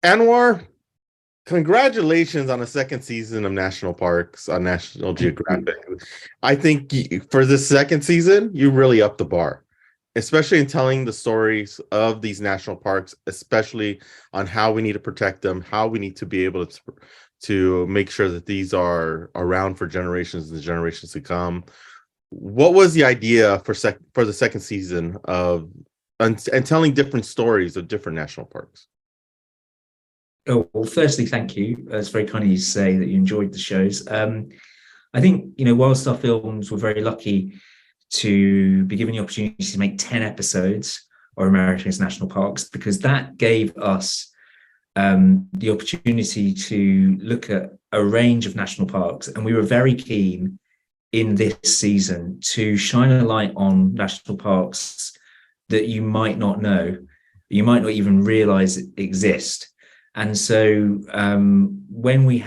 Anwar, congratulations on the second season of National Parks on National Thank you. Geographic. I think for the second season, you really upped the bar, especially in telling the stories of these national parks, especially on how we need to protect them, how we need to be able to make sure that these are around for generations and generations to come. What was the idea for the second season of and telling different stories of different national parks? Oh, well, firstly, thank you. It's very kind of you to say that you enjoyed the shows. I think, whilst our films were very lucky to be given the opportunity to make 10 episodes of America's national parks, because that gave us the opportunity to look at a range of national parks. And we were very keen in this season to shine a light on national parks that you might not know, you might not even realize exist. And so when we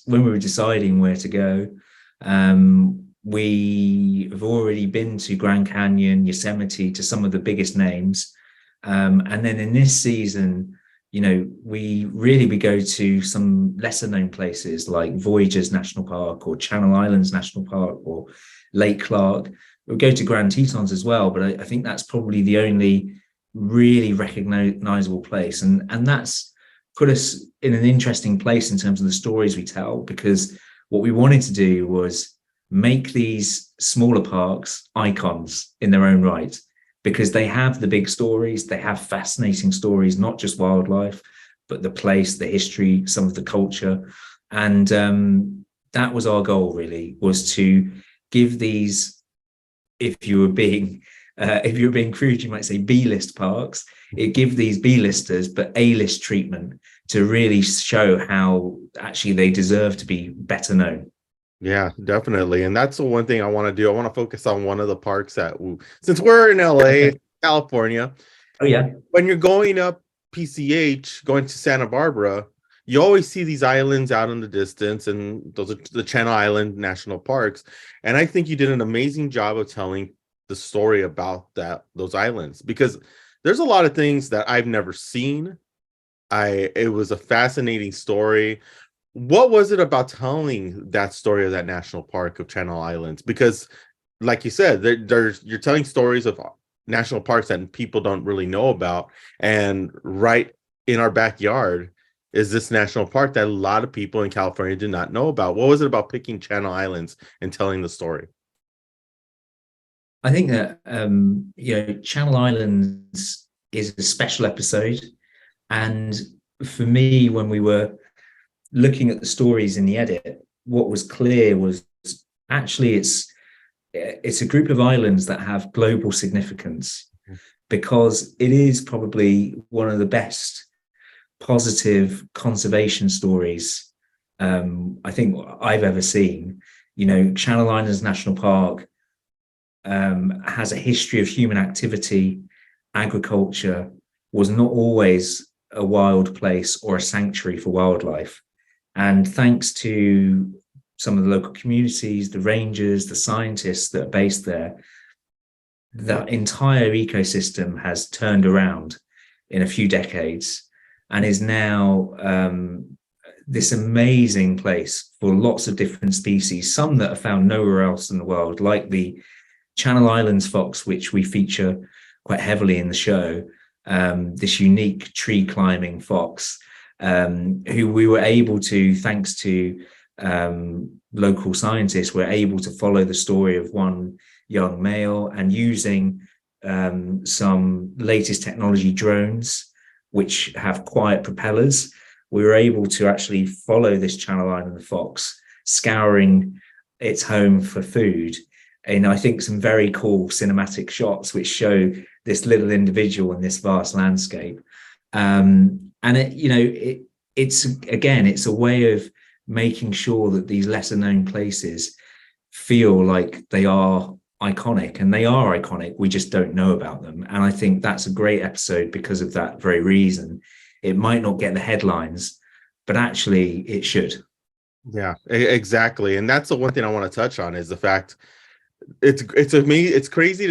were deciding where to go, we have already been to Grand Canyon, Yosemite, to some of the biggest names. And then in this season, we go to some lesser known places like Voyageurs National Park or Channel Islands National Park or Lake Clark. We'll go to Grand Tetons as well, but I think that's probably the only really recognizable place. And that's put us in an interesting place in terms of the stories we tell, because what we wanted to do was make these smaller parks icons in their own right, because they have the big stories, they have fascinating stories, not just wildlife, but the place, the history, some of the culture. And that was our goal, really, was to give these, if you were being crude, you might say B-list parks. It give these B-listers, but A-list treatment to really show how actually they deserve to be better known. Yeah, definitely. And that's the one thing I want to do. I want to focus on one of the parks since we're in LA, California, Oh yeah. when you're going up PCH, going to Santa Barbara, you always see these islands out in the distance, and those are the Channel Island National Parks. And I think you did an amazing job of telling the story about those islands, because there's a lot of things that I've never seen. It was a fascinating story. What was it about telling that story of that national park of Channel Islands? Because, like you said, you're telling stories of national parks that people don't really know about, and right in our backyard is this national park that a lot of people in California do not know about. What was it about picking Channel Islands and telling the story? I think that Channel Islands is a special episode, and for me, when we were looking at the stories in the edit, what was clear was actually it's a group of islands that have global significance, because it is probably one of the best positive conservation stories I think I've ever seen. Channel Islands National Park has a history of human activity, agriculture, was not always a wild place or a sanctuary for wildlife. And thanks to some of the local communities, the rangers, the scientists that are based there, the entire ecosystem has turned around in a few decades and is now this amazing place for lots of different species, some that are found nowhere else in the world, like the Channel Islands fox, which we feature quite heavily in the show, this unique tree climbing fox, who we were able to, thanks to local scientists, were able to follow the story of one young male, and using some latest technology drones, which have quiet propellers, we were able to actually follow this Channel Island fox, scouring its home for food. And I think some very cool cinematic shots which show this little individual in this vast landscape. And it's a way of making sure that these lesser known places feel like they are iconic, and they are iconic. We just don't know about them. And I think that's a great episode because of that very reason. It might not get the headlines, but actually it should. Yeah, exactly. And that's the one thing I want to touch on is the fact it's crazy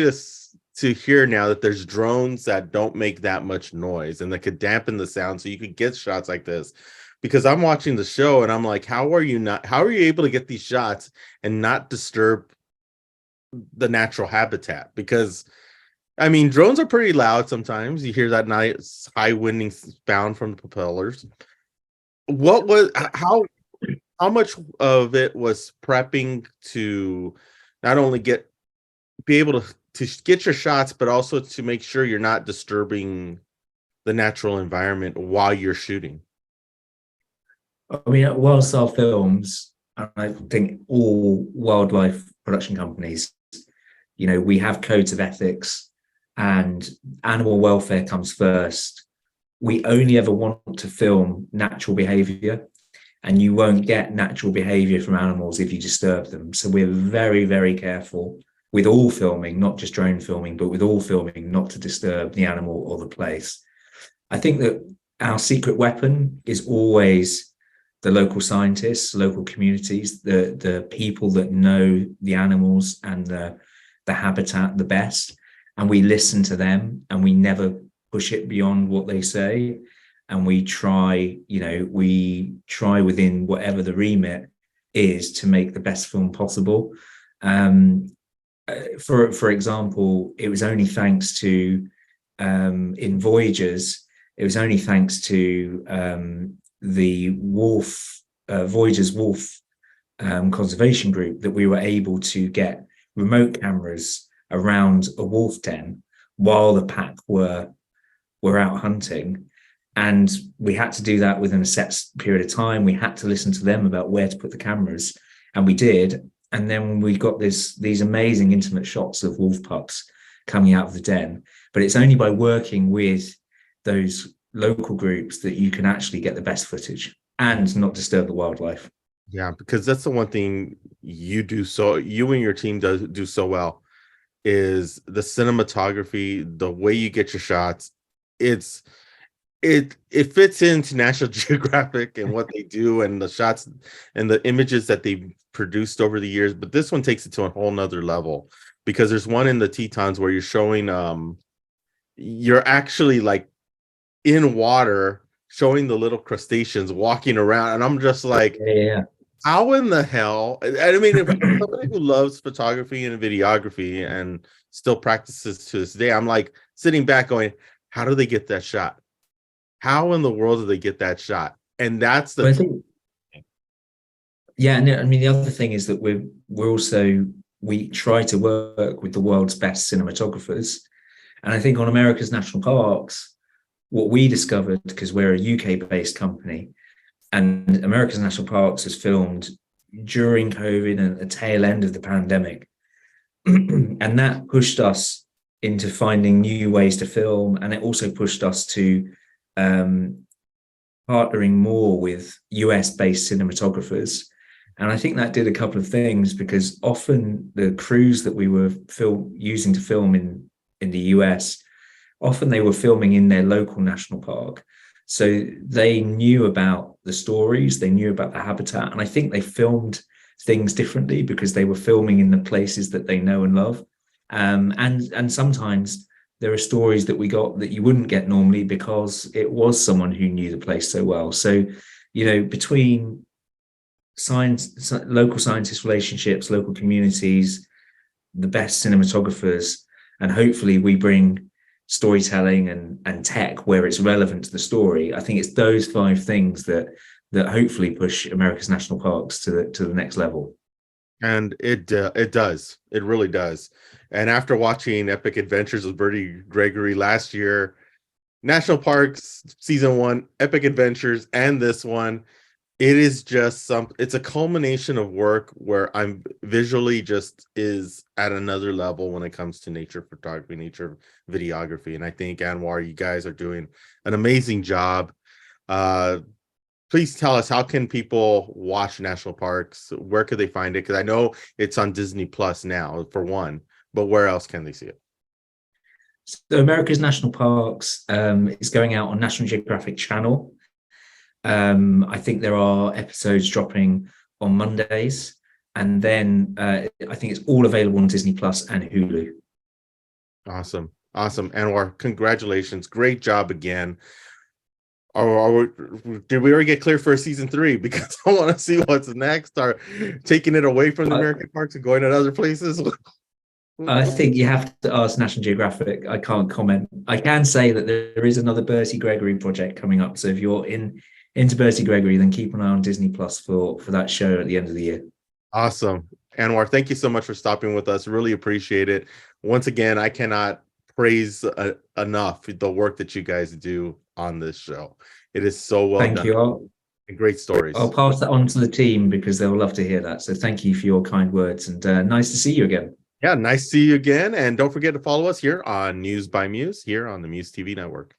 to hear now that there's drones that don't make that much noise and that could dampen the sound so you could get shots like this. Because I'm watching the show and I'm like, how are you able to get these shots and not disturb the natural habitat? Because I mean, drones are pretty loud sometimes. You hear that nice high winding sound from the propellers. What was how much of it was prepping to not only be able to get your shots, but also to make sure you're not disturbing the natural environment while you're shooting? I mean, at Wildstyle Films, and I think all wildlife production companies, we have codes of ethics, and animal welfare comes first. We only ever want to film natural behavior, and you won't get natural behavior from animals if you disturb them. So we're very, very careful with all filming, not just drone filming, but with all filming, not to disturb the animal or the place. I think that our secret weapon is always the local scientists, local communities, the people that know the animals and the habitat the best. And we listen to them, and we never push it beyond what they say. And we try within whatever the remit is to make the best film possible. For example, it was only thanks to in Voyagers, it was only thanks to the Voyagers Wolf conservation group that we were able to get remote cameras around a wolf den while the pack were out hunting. And we had to do that within a set period of time. We had to listen to them about where to put the cameras, and we did. And then we got these amazing intimate shots of wolf pups coming out of the den. But it's only by working with those local groups that you can actually get the best footage and not disturb the wildlife. Yeah, because that's the one thing you and your team do so well is the cinematography, the way you get your shots. It fits into National Geographic and what they do and the shots and the images that they've produced over the years. But this one takes it to a whole nother level, because there's one in the Tetons where you're showing you're actually like in water showing the little crustaceans walking around, and I'm just like, Yeah. how in the hell? I mean, if somebody who loves photography and videography and still practices to this day, I'm like sitting back going, how do they get that shot? How in the world do they get that shot? And that's the But I think, yeah, and I mean the other thing is that we try to work with the world's best cinematographers, and I think on America's national parks, what we discovered, because we're a UK-based company, and America's National Parks was filmed during COVID and at the tail end of the pandemic. And that pushed us into finding new ways to film. And it also pushed us to partnering more with US-based cinematographers. And I think that did a couple of things, because often the crews that we were using to film in the US, often they were filming in their local national park. So they knew about the stories, they knew about the habitat, and I think they filmed things differently because they were filming in the places that they know and love. And sometimes there are stories that we got that you wouldn't get normally because it was someone who knew the place so well. So, between local scientist relationships, local communities, the best cinematographers, and hopefully we bring storytelling and tech where it's relevant to the story. I think it's those 5 things that hopefully push America's national parks to the next level. And it does. It really does. And after watching Epic Adventures with Bertie Gregory last year, National Parks season 1, Epic Adventures, and this one, it is just it's a culmination of work where I'm visually just is at another level when it comes to nature photography, nature videography. And I think, Anwar, you guys are doing an amazing job. Please tell us, how can people watch National Parks? Where could they find it? Because I know it's on Disney Plus now, for one, but where else can they see it? So America's National Parks is going out on National Geographic Channel. I think there are episodes dropping on Mondays, and then I think it's all available on Disney Plus and Hulu. Awesome. Awesome. Anwar, congratulations. Great job again. Did we already get clear for season 3? Because I want to see what's next. Are taking it away from the American parks and going to other places? I think you have to ask National Geographic. I can't comment. I can say that there is another Bertie Gregory project coming up. So if you're into Bertie Gregory, then keep an eye on Disney Plus for that show at the end of the year. Awesome. Anwar, thank you so much for stopping with us. Really appreciate it. Once again, I cannot praise enough the work that you guys do on this show. It is so well done. Thank you. And great stories. I'll pass that on to the team because they'll love to hear that. So thank you for your kind words, and nice to see you again. Yeah, nice to see you again. And don't forget to follow us here on News by Muse here on the Muse TV network.